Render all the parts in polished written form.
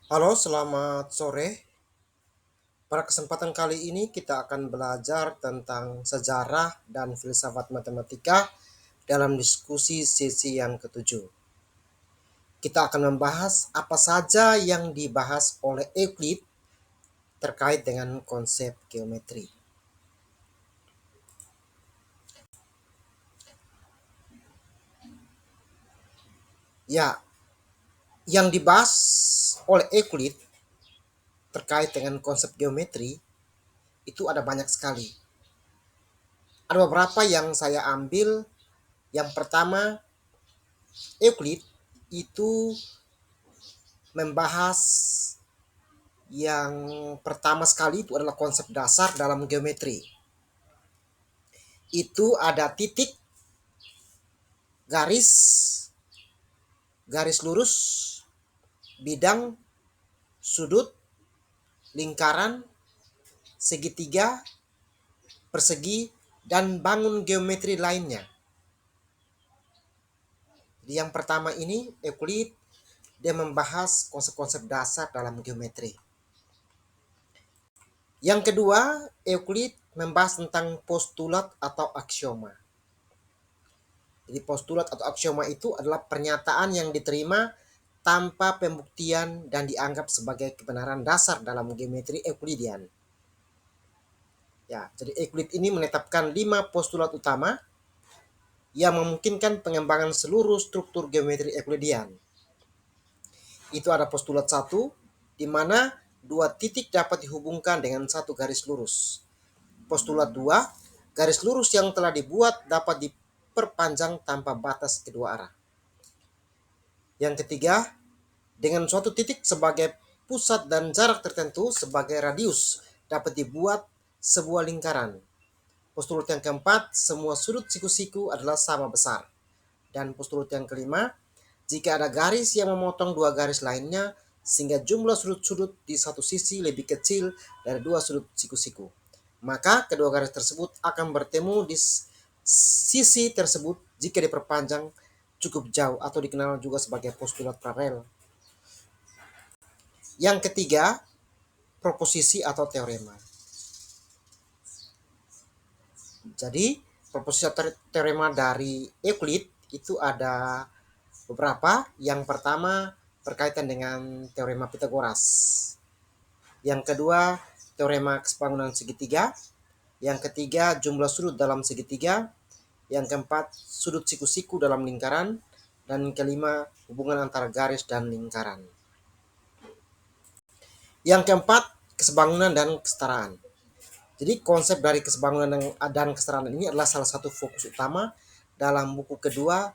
Halo, selamat sore. Pada kesempatan kali ini kita akan belajar tentang sejarah dan filsafat matematika dalam diskusi sesi yang ketujuh. Kita akan membahas apa saja yang dibahas oleh Euclid terkait dengan konsep geometri. Ya, yang dibahas oleh Euclid terkait dengan konsep geometri itu ada banyak sekali. Ada beberapa yang saya ambil. Yang pertama, Euclid itu membahas yang pertama sekali itu adalah konsep dasar dalam geometri. Itu ada titik, garis, garis lurus, bidang, sudut, lingkaran, segitiga, persegi, dan bangun geometri lainnya. Jadi yang pertama ini Euclid dia membahas konsep-konsep dasar dalam geometri. Yang kedua, Euclid membahas tentang postulat atau aksioma. Jadi postulat atau aksioma itu adalah pernyataan yang diterima tanpa pembuktian dan dianggap sebagai kebenaran dasar dalam geometri Euclidean. Ya, jadi Euclid ini menetapkan 5 postulat utama yang memungkinkan pengembangan seluruh struktur geometri Euclidean. Itu ada postulat 1, di mana dua titik dapat dihubungkan dengan satu garis lurus. Postulat 2, garis lurus yang telah dibuat dapat diperpanjang tanpa batas kedua arah. Yang ketiga, dengan suatu titik sebagai pusat dan jarak tertentu sebagai radius dapat dibuat sebuah lingkaran. Postulat yang keempat, semua sudut siku-siku adalah sama besar. Dan postulat yang kelima, jika ada garis yang memotong dua garis lainnya, sehingga jumlah sudut-sudut di satu sisi lebih kecil dari dua sudut siku-siku, maka kedua garis tersebut akan bertemu di sisi tersebut jika diperpanjang cukup jauh atau dikenal juga sebagai postulat paralel. Yang ketiga, proposisi atau teorema. Jadi, proposisi atau teorema dari Euclid itu ada beberapa. Yang pertama berkaitan dengan teorema Pythagoras. Yang kedua, teorema kesebangunan segitiga. Yang ketiga, jumlah sudut dalam segitiga. Yang keempat, sudut siku-siku dalam lingkaran. Dan kelima, hubungan antara garis dan lingkaran. Yang keempat, kesebangunan dan kesetaraan. Jadi konsep dari kesebangunan dan kesetaraan ini adalah salah satu fokus utama dalam buku kedua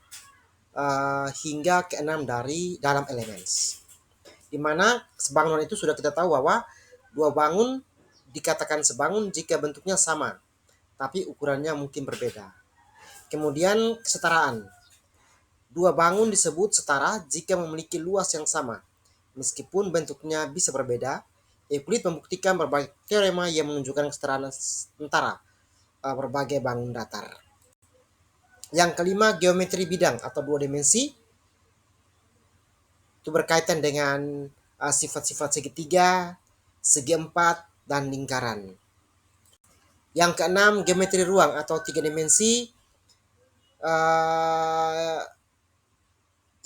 hingga keenam dari dalam Elements. Di mana kesebangunan itu sudah kita tahu bahwa dua bangun dikatakan sebangun jika bentuknya sama, tapi ukurannya mungkin berbeda. Kemudian kesetaraan. Dua bangun disebut setara jika memiliki luas yang sama, meskipun bentuknya bisa berbeda. Euclid membuktikan berbagai teorema yang menunjukkan kesetaraan antara berbagai bangun datar. Yang kelima, geometri bidang atau dua dimensi. Itu berkaitan dengan sifat-sifat segitiga, segi empat, dan lingkaran. Yang keenam, geometri ruang atau tiga dimensi.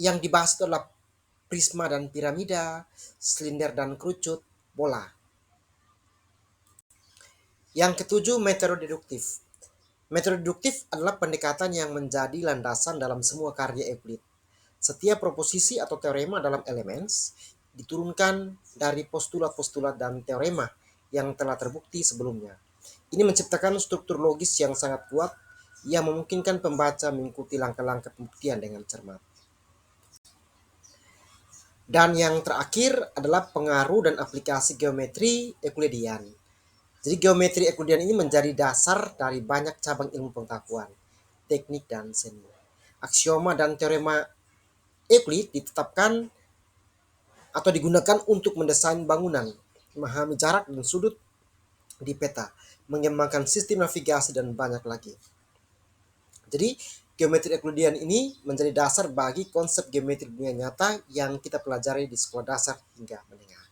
Yang dibahas itu adalah prisma dan piramida, silinder dan kerucut, bola. Yang ketujuh, metode deduktif. Metode deduktif adalah pendekatan yang menjadi landasan dalam semua karya Euclid. Setiap proposisi atau teorema dalam Elements diturunkan dari postulat-postulat dan teorema yang telah terbukti sebelumnya. Ini menciptakan struktur logis yang sangat kuat yang memungkinkan pembaca mengikuti langkah-langkah pembuktian dengan cermat. Dan yang terakhir adalah pengaruh dan aplikasi geometri Euclidean. Jadi geometri Euclidean ini menjadi dasar dari banyak cabang ilmu pengetahuan, teknik, dan seni. Aksioma dan teorema Euclid ditetapkan atau digunakan untuk mendesain bangunan, memahami jarak dan sudut di peta, mengembangkan sistem navigasi, dan banyak lagi. Jadi Geometri Euclidean ini menjadi dasar bagi konsep geometri dunia nyata yang kita pelajari di sekolah dasar hingga menengah.